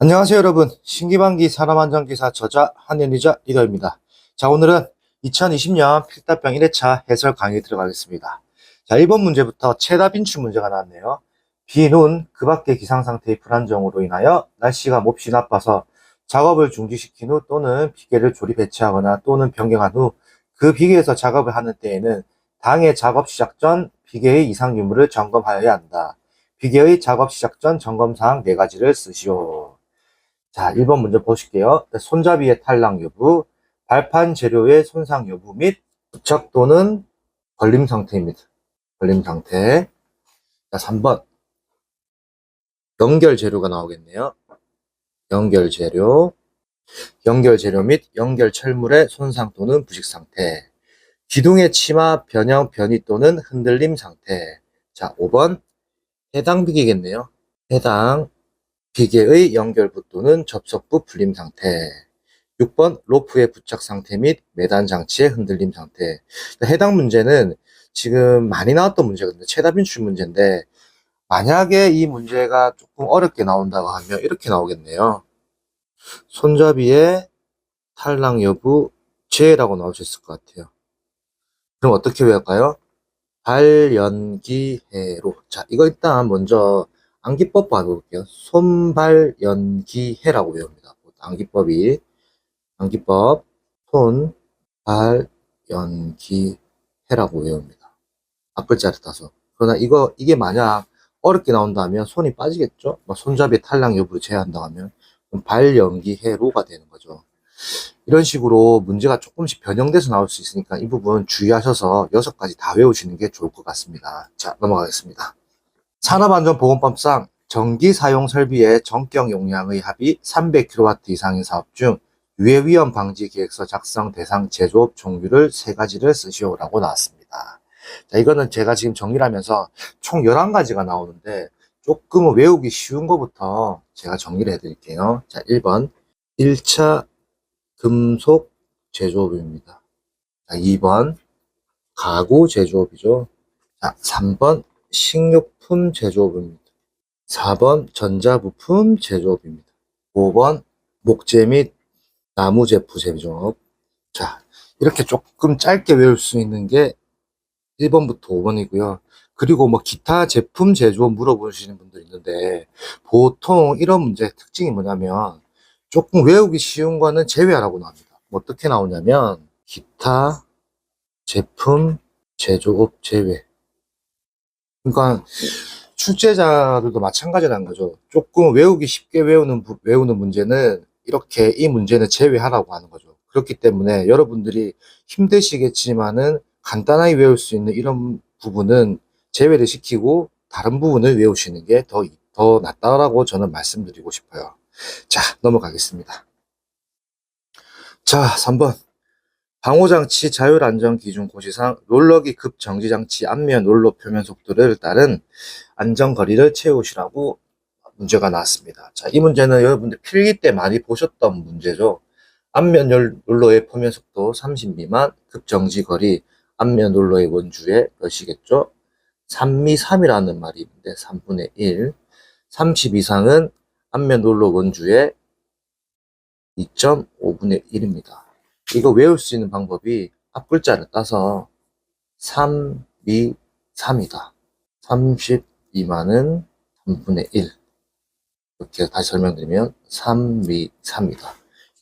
안녕하세요, 여러분. 신기반기 산업안전기사 저자 한현희자 리더입니다. 자, 오늘은 2020년 필답병 1회차 해설 강의 들어가겠습니다. 자, 1번 문제부터 최다 빈출 문제가 나왔네요. 비눈, 그 밖의 기상상태의 불안정으로 인하여 날씨가 몹시 나빠서 작업을 중지시킨 후 또는 비계를 조리 배치하거나 또는 변경한 후 그 비계에서 작업을 하는 때에는 당해 작업 시작 전 비계의 이상 유무를 점검하여야 한다. 비계의 작업 시작 전 점검사항 4가지를 쓰시오. 자, 1번 문제 보실게요. 손잡이의 탈락 여부, 발판 재료의 손상 여부 및 부착 또는 걸림 상태입니다. 걸림 상태. 자, 3번. 연결 재료가 나오겠네요. 연결 재료. 연결 재료 및 연결 철물의 손상 또는 부식 상태. 기둥의 치마, 변형, 변이 또는 흔들림 상태. 자, 5번. 해당 비계겠네요. 해당 비계의 연결부 또는 접속부 풀림 상태. 6번 로프의 부착 상태 및 매단 장치의 흔들림 상태. 해당 문제는 지금 많이 나왔던 문제거든요. 최다 빈출 문제인데 만약에 이 문제가 조금 어렵게 나온다고 하면 이렇게 나오겠네요. 손잡이의 탈락 여부 제라고 나올 수 있을 것 같아요. 그럼 어떻게 외울까요? 발연기해로. 자, 이거 일단 먼저 암기법 봐볼게요. 손발연기해라고 외웁니다. 암기법 손, 발, 연기, 해라고 외웁니다. 앞글자를 따서. 그러나 이게 만약 어렵게 나온다면 손이 빠지겠죠? 뭐 손잡이 탈락 여부를 제외한다고 하면 발, 연기, 해로가 되는 거죠. 이런 식으로 문제가 조금씩 변형돼서 나올 수 있으니까 이 부분 주의하셔서 6가지 다 외우시는 게 좋을 것 같습니다. 자, 넘어가겠습니다. 산업안전보건법상 전기 사용 설비의 전격 용량의 합이 300kW 이상인 사업 중 유해위험 방지 계획서 작성 대상 제조업 종류를 3가지를 쓰시오라고 나왔습니다. 자, 이거는 제가 지금 정리를 하면서 총 11가지가 나오는데 조금 외우기 쉬운 것부터 제가 정리를 해드릴게요. 자, 1번 1차 금속 제조업입니다. 자, 2번 가구 제조업이죠. 자, 3번 식료품 제조업입니다. 4번 전자부품 제조업입니다. 5번 목재 및 나무 제품 제조업. 자, 이렇게 조금 짧게 외울 수 있는 게 1번부터 5번이고요. 그리고 뭐 기타 제품 제조업 물어보시는 분들 있는데 보통 이런 문제의 특징이 뭐냐면 조금 외우기 쉬운 거는 제외하라고 나옵니다. 어떻게 나오냐면 기타 제품 제조업 제외. 그러니까 출제자들도 마찬가지라는 거죠. 조금 외우기 쉽게 외우는 문제는 이렇게 이 문제는 제외하라고 하는 거죠. 그렇기 때문에 여러분들이 힘드시겠지만은 간단하게 외울 수 있는 이런 부분은 제외를 시키고 다른 부분을 외우시는 게 더 낫다라고 저는 말씀드리고 싶어요. 자, 넘어가겠습니다. 자, 3번. 방호장치 자율안전기준 고시상 롤러기 급정지장치 앞면 롤러 표면 속도를 따른 안전거리를 채우시라고 문제가 나왔습니다. 자, 이 문제는 여러분들 필기 때 많이 보셨던 문제죠. 앞면 롤러의 표면 속도 30 미만, 급정지 거리, 앞면 롤러의 원주의 몇이겠죠? 3미 3이라는 말이 있는데 3분의 1, 30 이상은 앞면 롤러 원주의 2.5분의 1입니다. 이거 외울 수 있는 방법이 앞글자를 따서 3, 미, 3이다. 30 미만은 3분의 1. 이렇게 다시 설명드리면 3, 미, 3이다.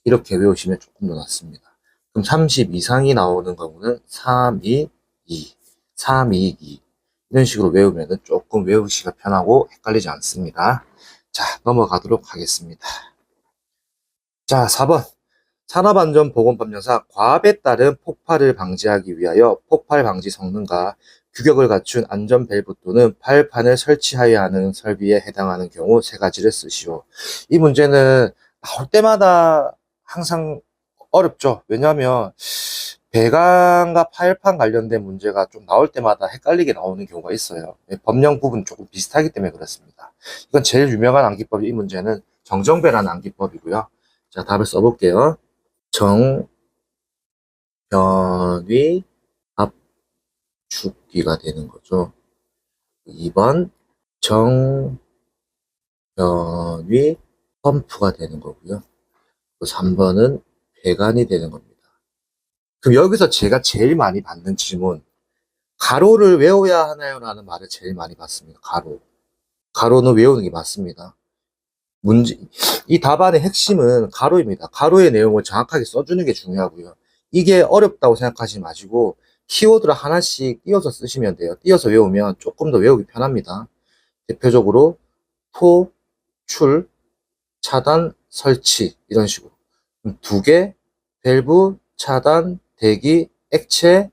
이렇게 외우시면 조금 더 낫습니다. 그럼 30 이상이 나오는 경우는 3, 2, 2. 3, 2, 2. 이런 식으로 외우면 조금 외우기가 편하고 헷갈리지 않습니다. 자, 넘어가도록 하겠습니다. 자, 4번. 산업안전보건법령상 과압에 따른 폭발을 방지하기 위하여 폭발 방지 성능과 규격을 갖춘 안전밸브 또는 발판을 설치하여야 하는 설비에 해당하는 경우 3가지를 쓰시오. 이 문제는 나올 때마다 항상 어렵죠. 왜냐하면 배관과 발판 관련된 문제가 좀 나올 때마다 헷갈리게 나오는 경우가 있어요. 법령 부분 조금 비슷하기 때문에 그렇습니다. 이건 제일 유명한 암기법이 이 문제는 정정배라는 암기법이고요. 자, 답을 써볼게요. 정변위 압축기가 되는 거죠. 2번 정변위 펌프가 되는 거고요. 3번은 배관이 되는 겁니다. 그럼 여기서 제가 제일 많이 받는 질문, 가로를 외워야 하나요? 라는 말을 제일 많이 받습니다. 가로. 가로는 외우는 게 맞습니다. 이 답안의 핵심은 가로입니다. 가로의 내용을 정확하게 써주는 게 중요하고요. 이게 어렵다고 생각하지 마시고 키워드를 하나씩 띄어서 쓰시면 돼요. 띄어서 외우면 조금 더 외우기 편합니다. 대표적으로 토, 출, 차단, 설치 이런 식으로 2개, 밸브, 차단, 대기, 액체,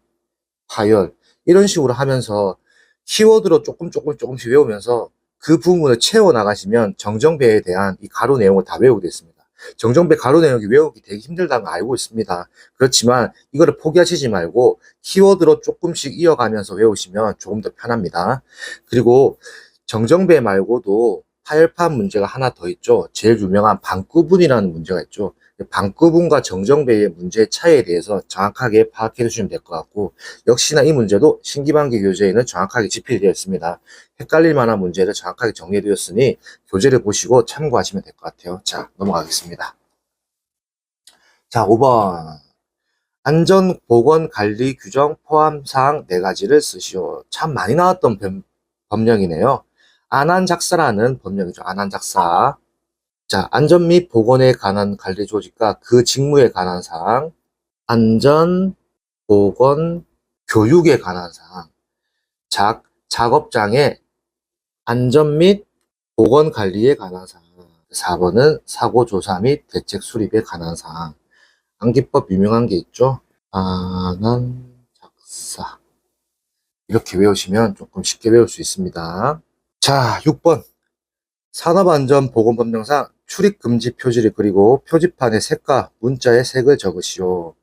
파열 이런 식으로 하면서 키워드로 조금씩 외우면서 그 부분을 채워 나가시면 정정배에 대한 이 가로 내용을 다 외우게 됐습니다. 정정배 가로 내용이 외우기 되게 힘들다는 거 알고 있습니다. 그렇지만 이거를 포기하시지 말고 키워드로 조금씩 이어가면서 외우시면 조금 더 편합니다. 그리고 정정배 말고도 파열판 문제가 하나 더 있죠. 제일 유명한 반구분이라는 문제가 있죠. 반구분과 정정배의 문제의 차이에 대해서 정확하게 파악해 주시면 될 것 같고, 역시나 이 문제도 신기반기 교재에는 정확하게 집필되어 있습니다. 헷갈릴 만한 문제를 정확하게 정리해 드렸으니 교재를 보시고 참고하시면 될 것 같아요. 자, 넘어가겠습니다. 자, 5번. 안전보건관리 규정 포함사항 4가지를 쓰시오. 참 많이 나왔던 법령이네요. 안한작사라는 법령이죠. 안한작사. 자, 안전 및 보건에 관한 관리 조직과 그 직무에 관한 사항, 안전, 보건, 교육에 관한 사항, 작업장의 안전 및 보건 관리에 관한 사항, 4번은 사고 조사 및 대책 수립에 관한 사항. 안기법 유명한 게 있죠. 안한작사. 이렇게 외우시면 조금 쉽게 외울 수 있습니다. 자, 6번. 산업안전보건법령상 출입금지 표지를 그리고 표지판의 색과 문자의 색을 적으시오.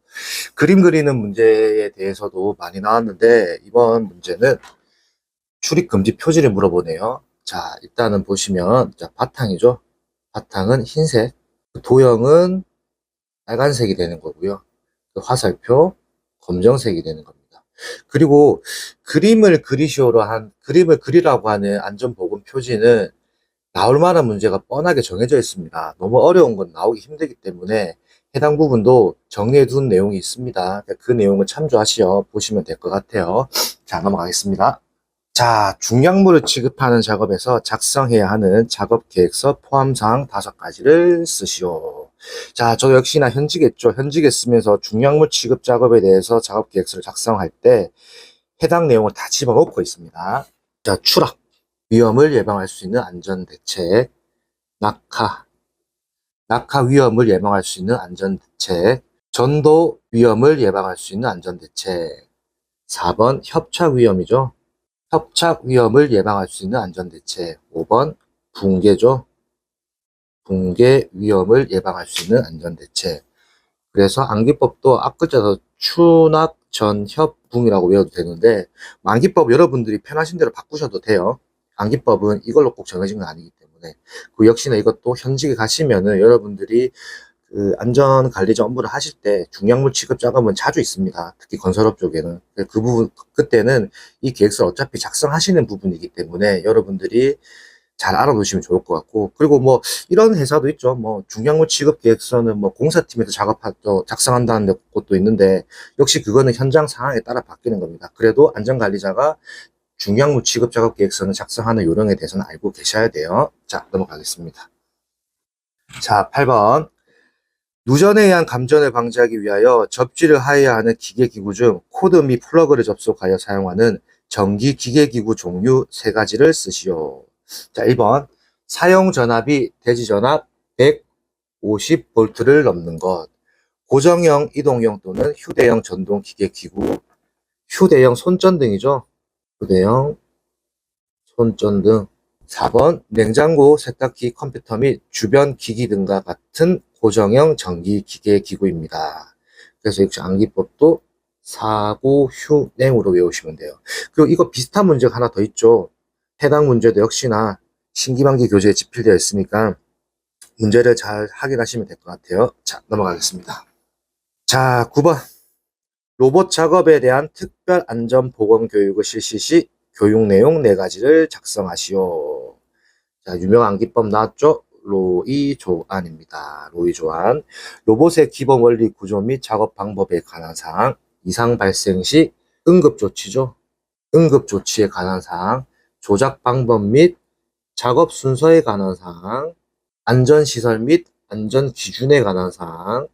그림 그리는 문제에 대해서도 많이 나왔는데 이번 문제는 출입금지 표지를 물어보네요. 자, 일단은 보시면 자, 바탕이죠. 바탕은 흰색, 도형은 빨간색이 되는 거고요. 화살표 검정색이 되는 겁니다. 그리고 그림을 그리라고 하는 안전보건 표지는 나올 만한 문제가 뻔하게 정해져 있습니다. 너무 어려운 건 나오기 힘들기 때문에 해당 부분도 정리해 둔 내용이 있습니다. 그 내용을 참조하시어 보시면 될 것 같아요. 자, 넘어가겠습니다. 자, 중약물을 취급하는 작업에서 작성해야 하는 작업 계획서 포함사항 5가지를 쓰시오. 자, 저 역시나 현직했죠. 현직에 쓰면서 중약물 취급 작업에 대해서 작업 계획서를 작성할 때 해당 내용을 다 집어넣고 있습니다. 자, 추락. 위험을 예방할 수 있는 안전대책, 낙하 위험을 예방할 수 있는 안전대책, 전도 위험을 예방할 수 있는 안전대책, 4번 협착 위험이죠. 협착 위험을 예방할 수 있는 안전대책, 5번 붕괴죠. 붕괴 위험을 예방할 수 있는 안전대책. 그래서 안기법도 앞글자도 추낙, 전협, 붕이라고 외워도 되는데 안기법 여러분들이 편하신 대로 바꾸셔도 돼요. 안기법은 이걸로 꼭 정해진 건 아니기 때문에 그 역시나 이것도 현직에 가시면은 여러분들이 그 안전관리자 업무를 하실 때 중약물 취급 작업은 자주 있습니다. 특히 건설업 쪽에는 그 부분 그때는 이 계획서를 어차피 작성하시는 부분이기 때문에 여러분들이 잘 알아두시면 좋을 것 같고, 그리고 뭐 이런 회사도 있죠. 뭐 중량물 취급 계획서는 뭐 공사팀에서 작성한다는 것도 있는데 역시 그거는 현장 상황에 따라 바뀌는 겁니다. 그래도 안전관리자가 중량물 취급 작업 계획서는 작성하는 요령에 대해서는 알고 계셔야 돼요. 자, 넘어가겠습니다. 자, 8번. 누전에 의한 감전을 방지하기 위하여 접지를 하여야 하는 기계기구 중 코드 및 플러그를 접속하여 사용하는 전기 기계기구 종류 3가지를 쓰시오. 자, 1번. 사용 전압이 대지전압 150V를 넘는 것. 고정형, 이동형 또는 휴대형 전동 기계기구. 휴대형 손전등이죠. 휴대형 손전등. 4번. 냉장고, 세탁기, 컴퓨터 및 주변 기기 등과 같은 고정형 전기 기계기구입니다. 그래서 역시 암기법도 사고, 휴, 냉으로 외우시면 돼요. 그리고 이거 비슷한 문제가 하나 더 있죠. 해당 문제도 역시나 신기반기 교재에 집필되어 있으니까 문제를 잘 확인하시면 될 것 같아요. 자, 넘어가겠습니다. 자, 9번. 로봇 작업에 대한 특별 안전 보건 교육을 실시 시 교육 내용 4가지를 작성하시오. 자, 유명한 암기법 나왔죠? 로이 조안입니다. 로이 조안. 로봇의 기본 원리 구조 및 작업 방법에 관한 사항, 이상 발생 시 응급조치죠. 응급조치에 관한 사항, 조작 방법 및 작업 순서에 관한 사항, 안전시설 및 안전기준에 관한 사항,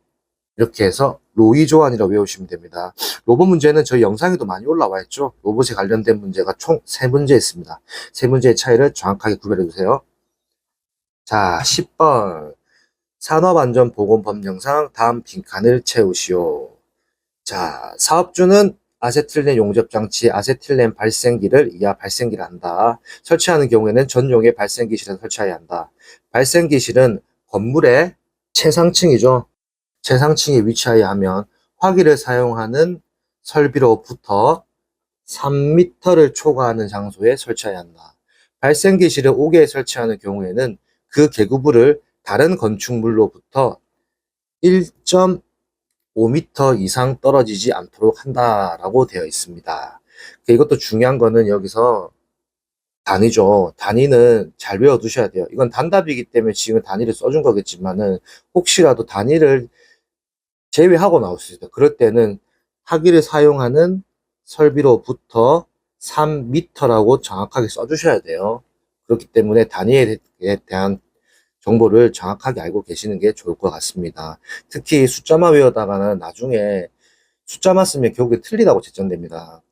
이렇게 해서 로이 조안이라고 외우시면 됩니다. 로봇 문제는 저희 영상에도 많이 올라와 있죠. 로봇에 관련된 문제가 총 3문제 있습니다. 3문제의 차이를 정확하게 구별해 주세요. 자, 10번. 산업안전보건법령상 다음 빈칸을 채우시오. 자, 사업주는 아세틸렌 용접장치 아세틸렌 발생기를 이하 발생기를 한다. 설치하는 경우에는 전용의 발생기실에 설치해야 한다. 발생기실은 건물의 최상층이죠. 최상층에 위치하여야 하면 화기를 사용하는 설비로부터 3m를 초과하는 장소에 설치해야 한다. 발생기실을 5개에 설치하는 경우에는 그 계급부를 다른 건축물로부터 1.5m 이상 떨어지지 않도록 한다라고 되어 있습니다. 이것도 중요한 거는 여기서 단위죠. 단위는 잘 외워두셔야 돼요. 이건 단답이기 때문에 지금 단위를 써준 거겠지만은 혹시라도 단위를 제외하고 나올 수 있어요. 그럴 때는 화기를 사용하는 설비로부터 3m라고 정확하게 써주셔야 돼요. 그렇기 때문에 단위에 대한 정보를 정확하게 알고 계시는 게 좋을 것 같습니다. 특히 숫자만 외우다가는 나중에 숫자만 쓰면 결국에 틀리다고 채점됩니다.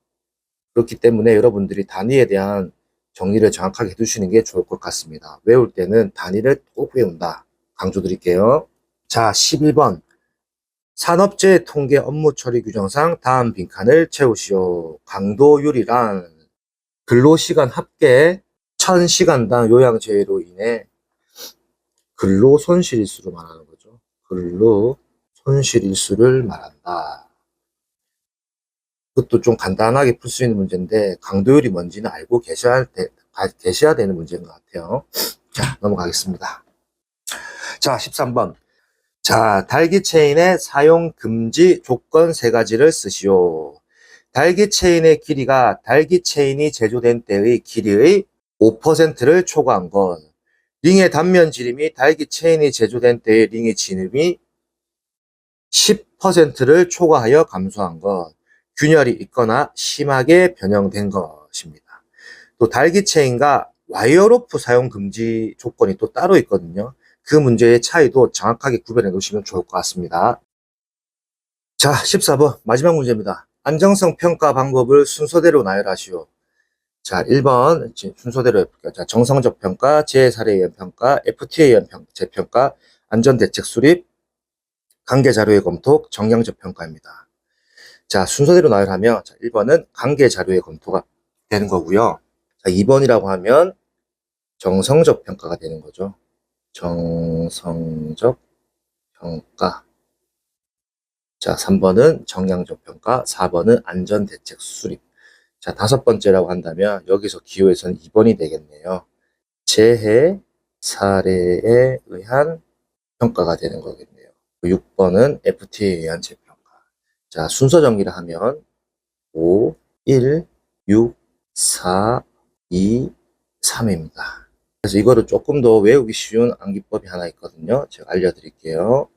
그렇기 때문에 여러분들이 단위에 대한 정리를 정확하게 해두시는 게 좋을 것 같습니다. 외울 때는 단위를 꼭 외운다. 강조드릴게요. 자, 11번. 산업재해 통계 업무 처리 규정상 다음 빈칸을 채우시오. 강도율이란 근로시간 합계 1000시간당 요양재해로 인해 근로 손실일수를 말하는 거죠. 근로 손실일수를 말한다. 그것도 좀 간단하게 풀 수 있는 문제인데 강도율이 뭔지는 알고 계셔야 되는 문제인 것 같아요. 자, 넘어가겠습니다. 자, 13번. 자, 달기 체인의 사용 금지 조건 3가지를 쓰시오. 달기 체인의 길이가 달기 체인이 제조된 때의 길이의 5%를 초과한 것. 링의 단면 지름이 달기 체인이 제조된 때의 링의 지름이 10%를 초과하여 감소한 것. 균열이 있거나 심하게 변형된 것입니다. 또 달기 체인과 와이어로프 사용 금지 조건이 또 따로 있거든요. 그 문제의 차이도 정확하게 구별해 놓으시면 좋을 것 같습니다. 자, 14번 마지막 문제입니다. 안정성 평가 방법을 순서대로 나열하시오. 자, 1번 순서대로 해볼게요. 자, 정성적 평가, 재해 사례에 의한 평가, FTA에 의한 재평가, 안전대책 수립, 관계 자료의 검토, 정량적 평가입니다. 자, 순서대로 나열하면 자, 1번은 관계 자료의 검토가 되는 거고요. 자, 2번이라고 하면 정성적 평가가 되는 거죠. 정성적 평가. 자, 3번은 정량적 평가, 4번은 안전대책 수립. 자, 5번째라고 한다면 여기서 기호에서는 2번이 되겠네요. 재해 사례에 의한 평가가 되는 거겠네요. 6번은 FTA에 의한 재평가. 자, 순서 정리를 하면 5, 1, 6, 4, 2, 3입니다. 그래서 이거를 조금 더 외우기 쉬운 암기법이 하나 있거든요. 제가 알려드릴게요.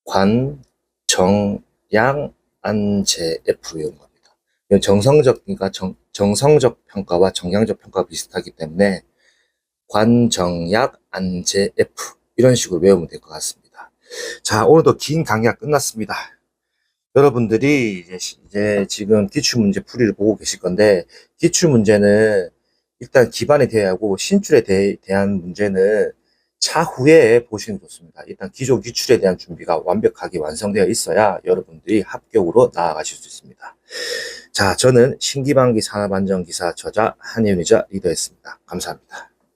관, 정, 양, 안, 재, F로 외운 겁니다. 정성적, 그러니까 정성적 평가와 정량적 평가가 비슷하기 때문에 관, 정, 약, 안, 재, F 이런 식으로 외우면 될 것 같습니다. 자, 오늘도 긴 강의가 끝났습니다. 여러분들이 이제 지금 기출문제 풀이를 보고 계실 건데 기출문제는 일단 기반에 대하고 신출에 대한 문제는 차후에 보시는 게 좋습니다. 일단 기존 기출에 대한 준비가 완벽하게 완성되어 있어야 여러분들이 합격으로 나아가실 수 있습니다. 자, 저는 신기반기 산업안전기사 저자 한예윤이자 리더였습니다. 감사합니다.